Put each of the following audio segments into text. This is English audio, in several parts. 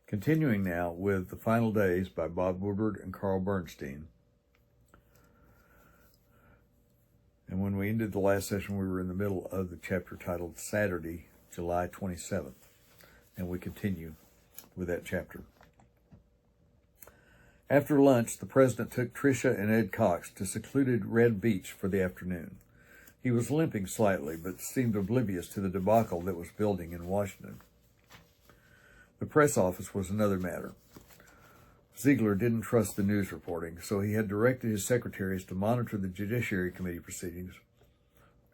Continuing now with The Final Days by Bob Woodward and Carl Bernstein. And when we ended the last session, we were in the middle of the chapter titled Saturday, July 27th. And we continue with that chapter. After lunch, the president took Tricia and Ed Cox to secluded Red Beach for the afternoon. He was limping slightly, but seemed oblivious to the debacle that was building in Washington. The press office was another matter. Ziegler didn't trust the news reporting, so he had directed his secretaries to monitor the Judiciary Committee proceedings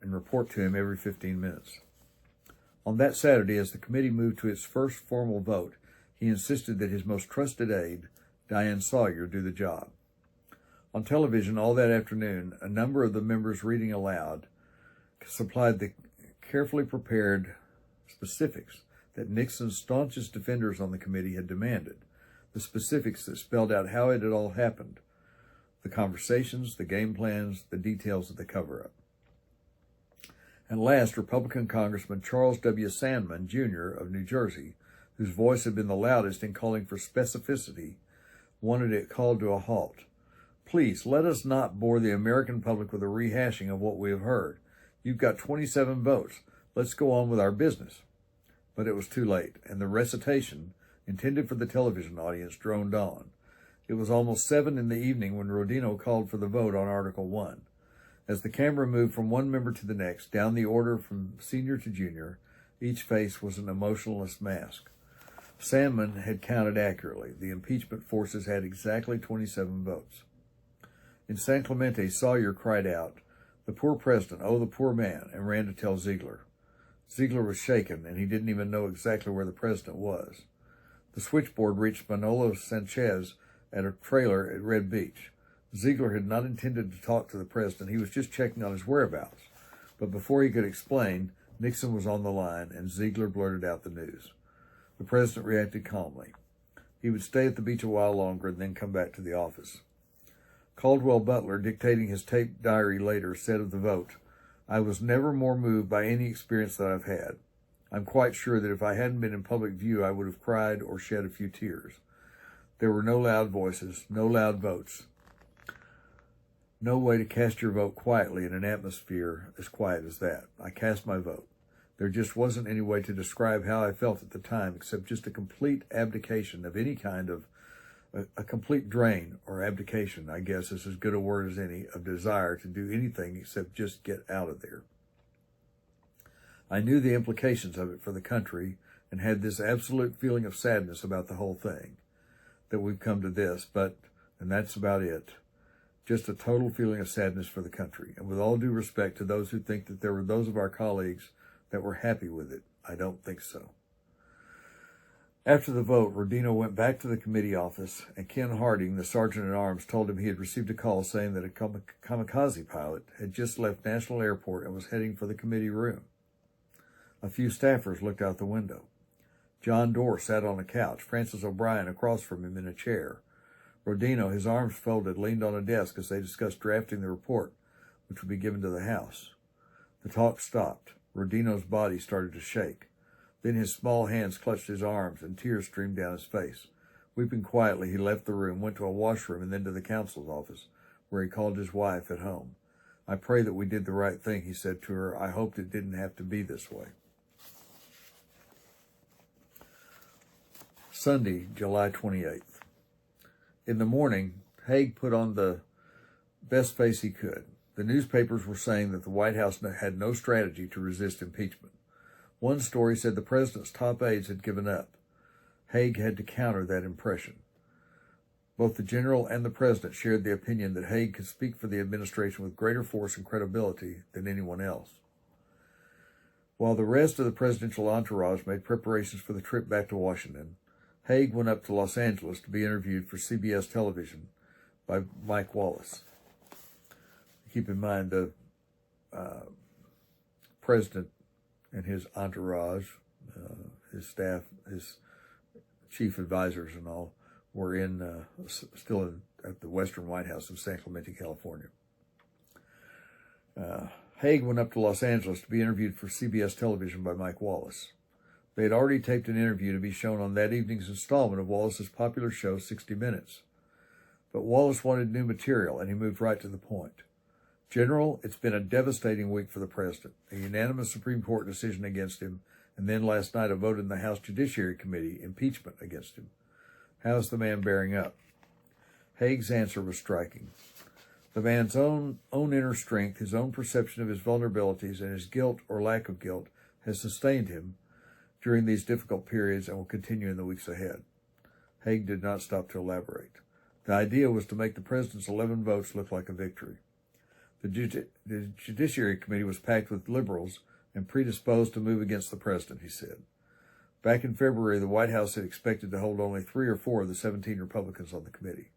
and report to him every 15 minutes. On that Saturday, as the committee moved to its first formal vote, he insisted that his most trusted aide, Diane Sawyer, do the job. On television all that afternoon, a number of the members reading aloud supplied the carefully prepared specifics that Nixon's staunchest defenders on the committee had demanded, the specifics that spelled out how it had all happened, the conversations, the game plans, the details of the cover-up. At last, Republican Congressman Charles W. Sandman, Jr. of New Jersey, whose voice had been the loudest in calling for specificity, wanted it called to a halt. Please, let us not bore the American public with a rehashing of what we have heard. You've got 27 votes. Let's go on with our business. But it was too late, and the recitation, intended for the television audience, droned on. It was almost 7 in the evening when Rodino called for the vote on Article 1. As the camera moved from one member to the next, down the order from senior to junior, each face was an emotionless mask. Sandman had counted accurately. The impeachment forces had exactly 27 votes. In San Clemente, Sawyer cried out, "The poor president, oh, the poor man," and ran to tell Ziegler. Ziegler was shaken, and he didn't even know exactly where the president was. The switchboard reached Manolo Sanchez at a trailer at Red Beach. Ziegler had not intended to talk to the president. He was just checking on his whereabouts. But before he could explain, Nixon was on the line, and Ziegler blurted out the news. The president reacted calmly. He would stay at the beach a while longer and then come back to the office. Caldwell Butler, dictating his taped diary later, said of the vote, "I was never more moved by any experience that I've had. I'm quite sure that if I hadn't been in public view, I would have cried or shed a few tears. There were no loud voices, no loud votes. No way to cast your vote quietly in an atmosphere as quiet as that. I cast my vote. There just wasn't any way to describe how I felt at the time except just a complete abdication of any kind of, a complete drain, or abdication, I guess is as good a word as any, of desire to do anything except just get out of there. I knew the implications of it for the country and had this absolute feeling of sadness about the whole thing, that we've come to this, and that's about it. Just a total feeling of sadness for the country. And with all due respect to those who think that there were those of our colleagues that were happy with it, I don't think so." After the vote, Rodino went back to the committee office, and Ken Harding, the sergeant-at-arms, told him he had received a call saying that a kamikaze pilot had just left National Airport and was heading for the committee room. A few staffers looked out the window. John Doerr sat on a couch, Francis O'Brien across from him in a chair. Rodino, his arms folded, leaned on a desk as they discussed drafting the report, which would be given to the House. The talk stopped. Rodino's body started to shake. Then his small hands clutched his arms, and tears streamed down his face. Weeping quietly, he left the room, went to a washroom, and then to the counsel's office, where he called his wife at home. "I pray that we did the right thing," he said to her. "I hoped it didn't have to be this way." Sunday, July 28th. In the morning, Haig put on the best face he could. The newspapers were saying that the White House had no strategy to resist impeachment. One story said the president's top aides had given up. Haig had to counter that impression. Both the general and the president shared the opinion that Haig could speak for the administration with greater force and credibility than anyone else. While the rest of the presidential entourage made preparations for the trip back to Washington, Haig went up to Los Angeles to be interviewed for CBS television by Mike Wallace. Keep in mind, the president and his entourage, his staff, his chief advisors and all, were still at the Western White House in San Clemente, California. Haig went up to Los Angeles to be interviewed for CBS television by Mike Wallace. They had already taped an interview to be shown on that evening's installment of Wallace's popular show, 60 Minutes. But Wallace wanted new material, and he moved right to the point. General, it's been a devastating week for the president. A unanimous Supreme Court decision against him, and then last night a vote in the House Judiciary Committee, impeachment against him. How's the man bearing up? Haig's answer was striking. The man's own inner strength, his own perception of his vulnerabilities, and his guilt or lack of guilt has sustained him during these difficult periods and will continue in the weeks ahead. Haig did not stop to elaborate. The idea was to make the president's 11 votes look like a victory. The Judiciary Committee was packed with liberals and predisposed to move against the president, he said. Back in February, the White House had expected to hold only 3 or 4 of the 17 Republicans on the committee.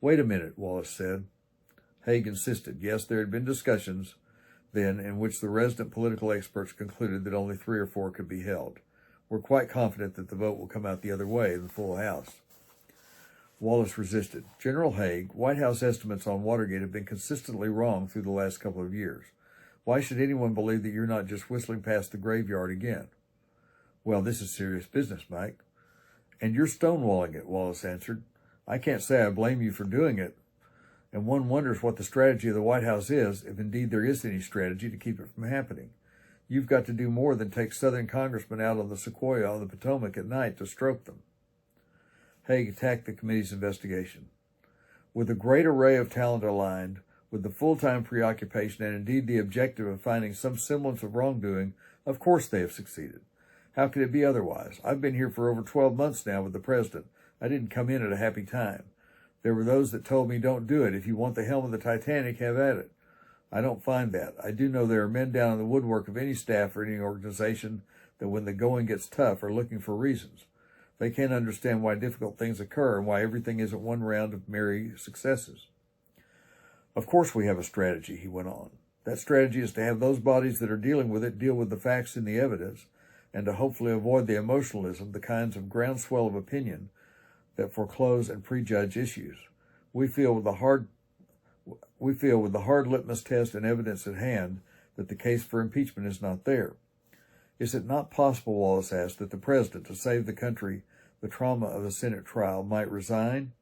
Wait a minute, Wallace said. Haig insisted. Yes, there had been discussions then in which the resident political experts concluded that only 3 or 4 could be held. We're quite confident that the vote will come out the other way in the full House. Wallace resisted. General Haig, White House estimates on Watergate have been consistently wrong through the last couple of years. Why should anyone believe that you're not just whistling past the graveyard again? Well, this is serious business, Mike. And you're stonewalling it, Wallace answered. I can't say I blame you for doing it. And one wonders what the strategy of the White House is, if indeed there is any strategy to keep it from happening. You've got to do more than take Southern congressmen out on the Sequoia on the Potomac at night to stroke them. Haig attacked the committee's investigation. With a great array of talent aligned, with the full-time preoccupation and indeed the objective of finding some semblance of wrongdoing, of course they have succeeded. How could it be otherwise? I've been here for over 12 months now with the president. I didn't come in at a happy time. There were those that told me, don't do it. If you want the helm of the Titanic, have at it. I don't find that. I do know there are men down in the woodwork of any staff or any organization that when the going gets tough are looking for reasons. They can't understand why difficult things occur and why everything isn't one round of merry successes. Of course we have a strategy, he went on. That strategy is to have those bodies that are dealing with it deal with the facts and the evidence, and to hopefully avoid the emotionalism, the kinds of groundswell of opinion that foreclose and prejudge issues. We feel with the hard litmus test and evidence at hand that the case for impeachment is not there. Is it not possible, Wallace asked, that the president, to save the country the trauma of a Senate trial, might resign?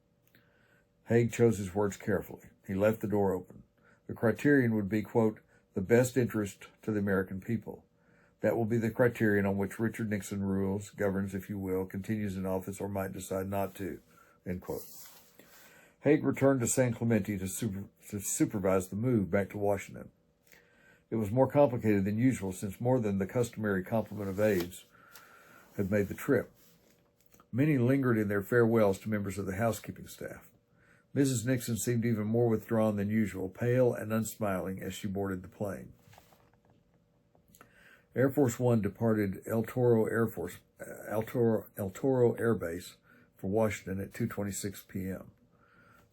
Haig chose his words carefully. He left the door open. The criterion would be, quote, the best interest to the American people. That will be the criterion on which Richard Nixon rules, governs, if you will, continues in office, or might decide not to, end quote. Haig returned to San Clemente to supervise the move back to Washington. It was more complicated than usual since more than the customary complement of aides had made the trip. Many lingered in their farewells to members of the housekeeping staff. Mrs. Nixon seemed even more withdrawn than usual, pale and unsmiling as she boarded the plane. Air Force One departed El Toro Air Base for Washington at 2:26 p.m.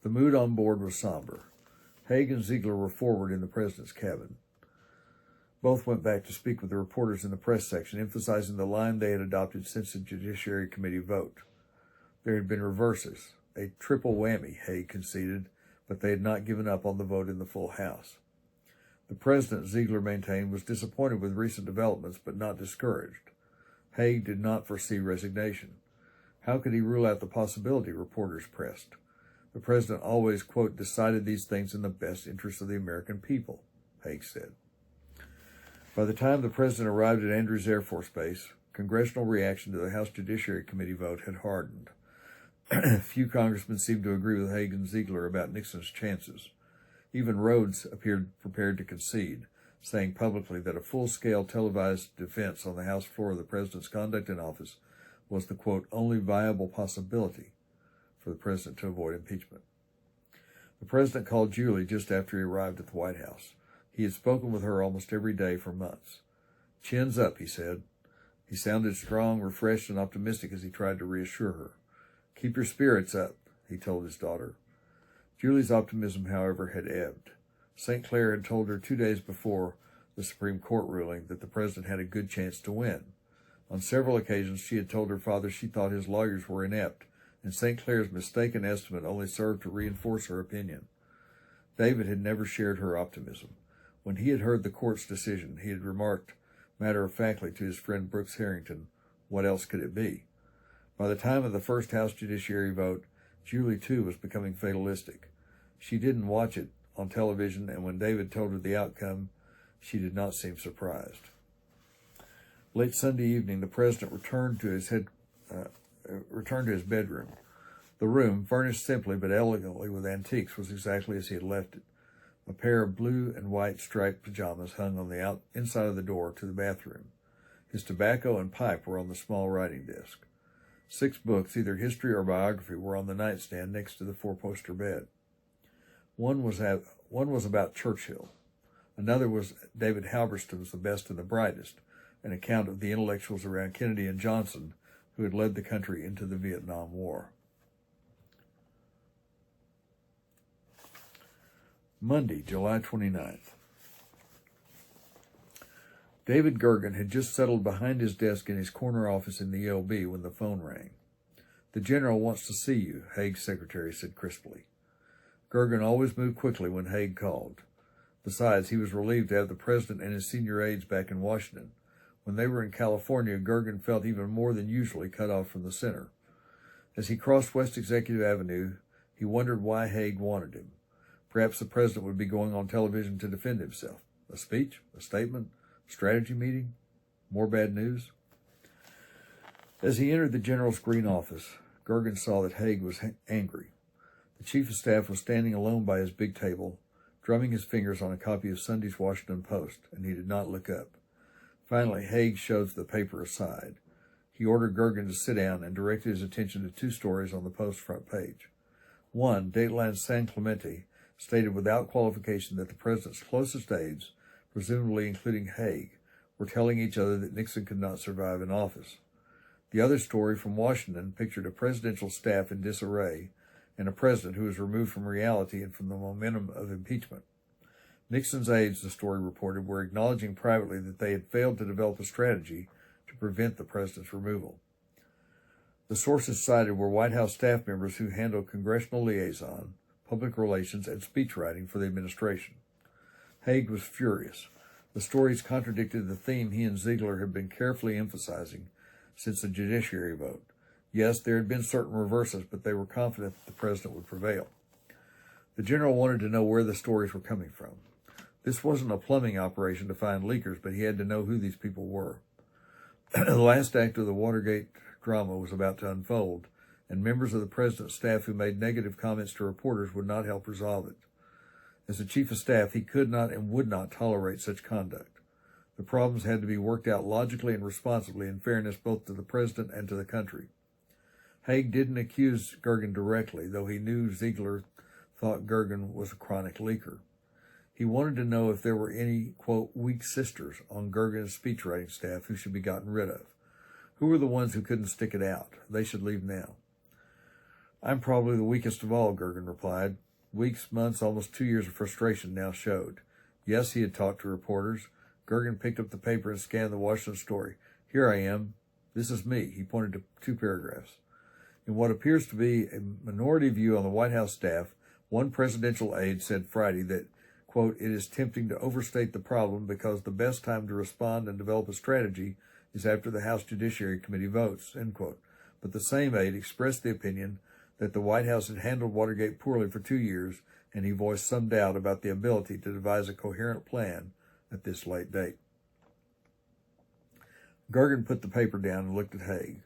The mood on board was somber. Haig and Ziegler were forward in the president's cabin. Both went back to speak with the reporters in the press section, emphasizing the line they had adopted since the Judiciary Committee vote. There had been reverses, a triple whammy, Haig conceded, but they had not given up on the vote in the full House. The president, Ziegler maintained, was disappointed with recent developments, but not discouraged. Haig did not foresee resignation. How could he rule out the possibility, reporters pressed? The president always, quote, decided these things in the best interest of the American people, Haig said. By the time the president arrived at Andrews Air Force Base, congressional reaction to the House Judiciary Committee vote had hardened. Few congressmen seemed to agree with Haig and Ziegler about Nixon's chances. Even Rhodes appeared prepared to concede, saying publicly that a full-scale televised defense on the House floor of the president's conduct in office was the, quote, only viable possibility for the president to avoid impeachment. The president called Julie just after he arrived at the White House. He had spoken with her almost every day for months. Chin's up, he said. He sounded strong, refreshed, and optimistic as he tried to reassure her. Keep your spirits up, he told his daughter. Julie's optimism, however, had ebbed. St. Clair had told her 2 days before the Supreme Court ruling that the president had a good chance to win. On several occasions, she had told her father she thought his lawyers were inept, and St. Clair's mistaken estimate only served to reinforce her opinion. David had never shared her optimism. When he had heard the court's decision, he had remarked matter-of-factly to his friend Brooks Harrington, What else could it be? By the time of the first House Judiciary vote, Julie, too, was becoming fatalistic. She didn't watch it on television, and when David told her the outcome, she did not seem surprised. Late Sunday evening, the president returned to his bedroom. The room, furnished simply but elegantly with antiques, was exactly as he had left it. A pair of blue and white striped pajamas hung on the inside of the door to the bathroom. His tobacco and pipe were on the small writing desk. 6 books, either history or biography, were on the nightstand next to the 4-poster bed. One was about Churchill. Another was David Halberstam's The Best and the Brightest, an account of the intellectuals around Kennedy and Johnson who had led the country into the Vietnam War. Monday, July 29th. David Gergen had just settled behind his desk in his corner office in the ELB when the phone rang. "The general wants to see you," Haig's secretary said crisply. Gergen always moved quickly when Haig called. Besides, he was relieved to have the president and his senior aides back in Washington. When they were in California, Gergen felt even more than usually cut off from the center. As he crossed West Executive Avenue, he wondered why Haig wanted him. Perhaps the president would be going on television to defend himself. A speech? A statement? Strategy meeting? More bad news? As he entered the general's green office, Gergen saw that Haig was angry. The chief of staff was standing alone by his big table, drumming his fingers on a copy of Sunday's Washington Post, and he did not look up. Finally, Haig shoved the paper aside. He ordered Gergen to sit down and directed his attention to 2 stories on the Post front page. One, Dateline San Clemente, stated without qualification that the president's closest aides, presumably including Haig, were telling each other that Nixon could not survive in office. The other story from Washington pictured a presidential staff in disarray and a president who was removed from reality and from the momentum of impeachment. Nixon's aides, the story reported, were acknowledging privately that they had failed to develop a strategy to prevent the president's removal. The sources cited were White House staff members who handled congressional liaison, public relations, and speechwriting for the administration. Haig was furious. The stories contradicted the theme he and Ziegler had been carefully emphasizing since the judiciary vote. Yes, there had been certain reverses, but they were confident that the president would prevail. The general wanted to know where the stories were coming from. This wasn't a plumbing operation to find leakers, but he had to know who these people were. The last act of the Watergate drama was about to unfold, and members of the president's staff who made negative comments to reporters would not help resolve it. As the chief of staff, he could not and would not tolerate such conduct. The problems had to be worked out logically and responsibly in fairness both to the president and to the country. Haig didn't accuse Gergen directly, though he knew Ziegler thought Gergen was a chronic leaker. He wanted to know if there were any, quote, weak sisters on Gergen's speechwriting staff who should be gotten rid of. Who were the ones who couldn't stick it out? They should leave now. "I'm probably the weakest of all," Gergen replied. Weeks, months, almost 2 years of frustration now showed. Yes, he had talked to reporters. Gergen picked up the paper and scanned the Washington story. "Here I am. This is me." He pointed to 2 paragraphs. In what appears to be a minority view on the White House staff, one presidential aide said Friday that, quote, "it is tempting to overstate the problem because the best time to respond and develop a strategy is after the House Judiciary Committee votes," end quote. But the same aide expressed the opinion that the White House had handled Watergate poorly for 2 years, and he voiced some doubt about the ability to devise a coherent plan at this late date. Gergen put the paper down and looked at Haig.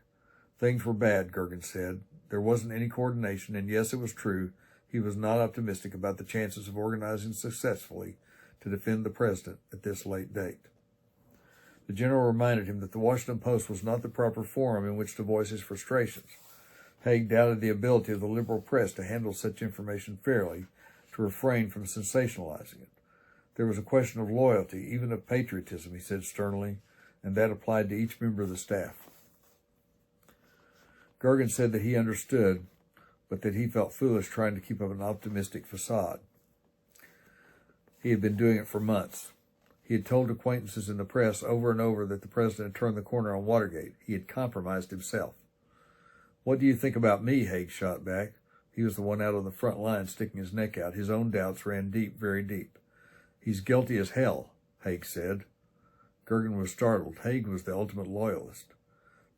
Things were bad, Gergen said. There wasn't any coordination, and yes, it was true, he was not optimistic about the chances of organizing successfully to defend the president at this late date. The general reminded him that the Washington Post was not the proper forum in which to voice his frustrations. Haig doubted the ability of the liberal press to handle such information fairly, to refrain from sensationalizing it. There was a question of loyalty, even of patriotism, he said sternly, and that applied to each member of the staff. Gergen said that he understood, but that he felt foolish trying to keep up an optimistic facade. He had been doing it for months. He had told acquaintances in the press over and over that the president had turned the corner on Watergate. He had compromised himself. "What do you think about me?" Haig shot back. He was the one out on the front line sticking his neck out. His own doubts ran deep, very deep. "He's guilty as hell," Haig said. Gergen was startled. Haig was the ultimate loyalist.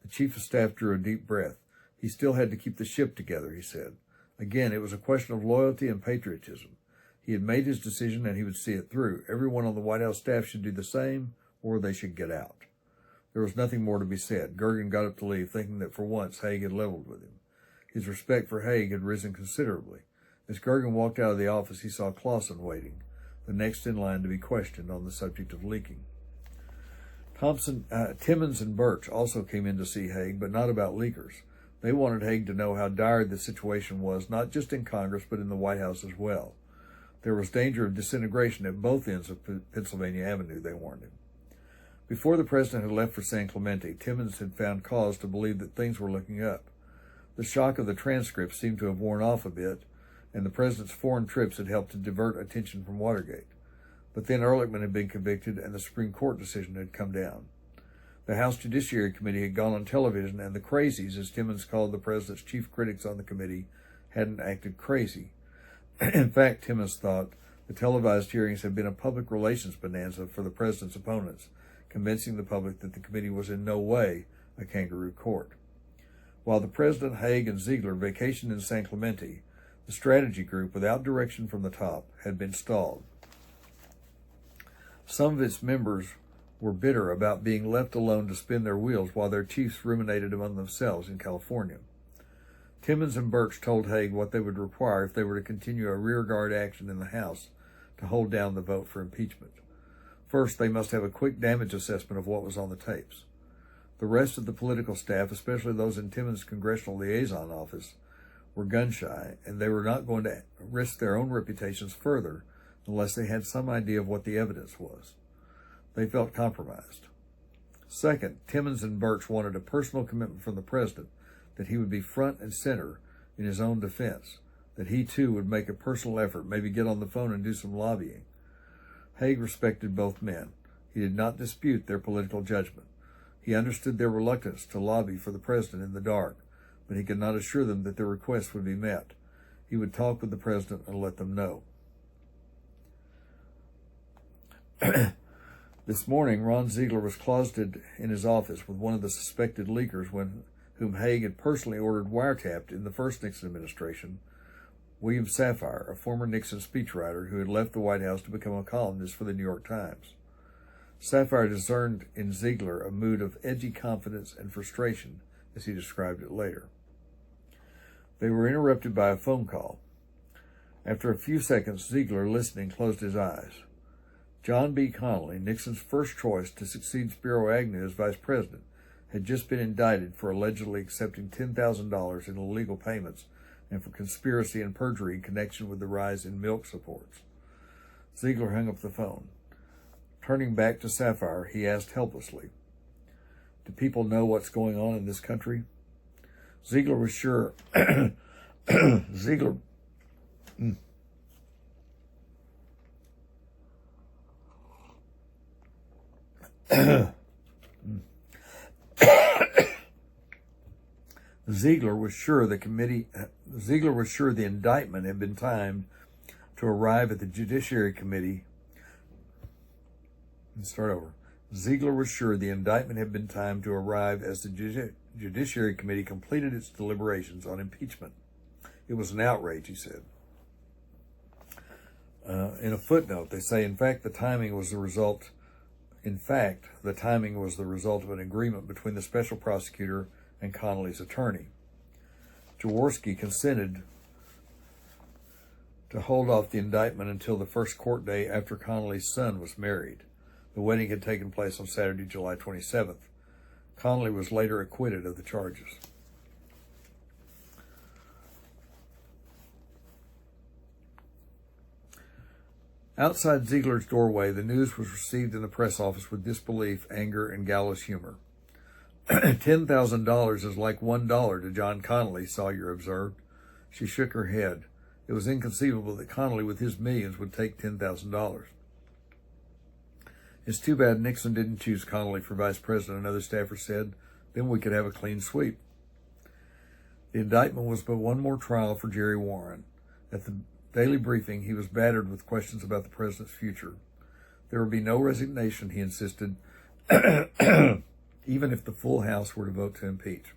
The chief of staff drew a deep breath. He still had to keep the ship together, he said. Again, it was a question of loyalty and patriotism. He had made his decision and he would see it through. Everyone on the White House staff should do the same, or they should get out. There was nothing more to be said. Gergen got up to leave, thinking that for once Haig had leveled with him. His respect for Haig had risen considerably. As Gergen walked out of the office, he saw Clausen waiting, the next in line to be questioned on the subject of leaking. Timmons and Birch also came in to see Haig, but not about leakers. They wanted Haig to know how dire the situation was, not just in Congress, but in the White House as well. There was danger of disintegration at both ends of Pennsylvania Avenue, they warned him. Before the president had left for San Clemente, Timmons had found cause to believe that things were looking up. The shock of the transcript seemed to have worn off a bit, and the president's foreign trips had helped to divert attention from Watergate. But then Ehrlichman had been convicted, and the Supreme Court decision had come down. The House Judiciary Committee had gone on television, and the crazies, as Timmons called the president's chief critics on the committee, hadn't acted crazy. In fact, Timmons thought the televised hearings had been a public relations bonanza for the president's opponents, convincing the public that the committee was in no way a kangaroo court. While the president, Haig, and Ziegler vacationed in San Clemente, the strategy group, without direction from the top, had been stalled. Some of its members were bitter about being left alone to spin their wheels while their chiefs ruminated among themselves in California. Timmons and Birch told Haig what they would require if they were to continue a rearguard action in the House to hold down the vote for impeachment. First, they must have a quick damage assessment of what was on the tapes. The rest of the political staff, especially those in Timmons' congressional liaison office, were gun-shy, and they were not going to risk their own reputations further unless they had some idea of what the evidence was. They felt compromised. Second, Timmons and Birch wanted a personal commitment from the president that he would be front and center in his own defense, that he too would make a personal effort, maybe get on the phone and do some lobbying. Haig respected both men. He did not dispute their political judgment. He understood their reluctance to lobby for the president in the dark, but he could not assure them that their requests would be met. He would talk with the president and let them know. This morning, Ron Ziegler was closeted in his office with one of the suspected leakers whom Haig had personally ordered wiretapped in the first Nixon administration, William Safire, a former Nixon speechwriter who had left the White House to become a columnist for the New York Times. Safire discerned in Ziegler a mood of edgy confidence and frustration, as he described it later. They were interrupted by a phone call. After a few seconds, Ziegler, listening, closed his eyes. John B. Connally, Nixon's first choice to succeed Spiro Agnew as vice president, had just been indicted for allegedly accepting $10,000 in illegal payments and for conspiracy and perjury in connection with the rise in milk supports. Ziegler hung up the phone. Turning back to Safire, he asked helplessly, "Do people know what's going on in this country?" Ziegler was sure. Ziegler was sure the indictment had been timed to arrive at the Judiciary Committee. Ziegler was sure the indictment had been timed to arrive as the Judiciary Committee completed its deliberations on impeachment. It was an outrage, he said. In a footnote, they say, the timing was the result of an agreement between the special prosecutor and Connally's attorney. Jaworski consented to hold off the indictment until the first court day after Connally's son was married. The wedding had taken place on Saturday, July 27th. Connally was later acquitted of the charges. Outside Ziegler's doorway, the news was received in the press office with disbelief, anger, and gallows humor. $10,000 is like $1 to John Connally, Sawyer observed. She shook her head. It was inconceivable that Connally, with his millions, would take $10,000. It's too bad Nixon didn't choose Connally for vice president, another staffer said. Then we could have a clean sweep. The indictment was but one more trial for Jerry Warren. At the daily briefing, he was battered with questions about the president's future. There would be no resignation, he insisted. even if the full House were to vote to impeach.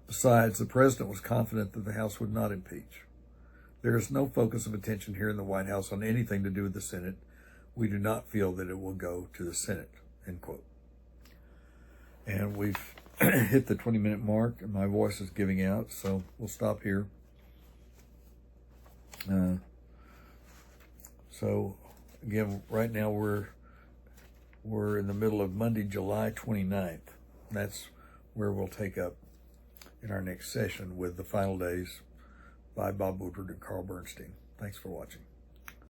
Besides, the president was confident that the House would not impeach. There is no focus of attention here in the White House on anything to do with the Senate. We do not feel that it will go to the Senate, end quote. And we've hit the 20-minute mark, and my voice is giving out, so we'll stop here. So, again, right now we're in the middle of Monday, July 29th. That's where we'll take up in our next session with The Final Days by Bob Woodward and Carl Bernstein. Thanks for watching.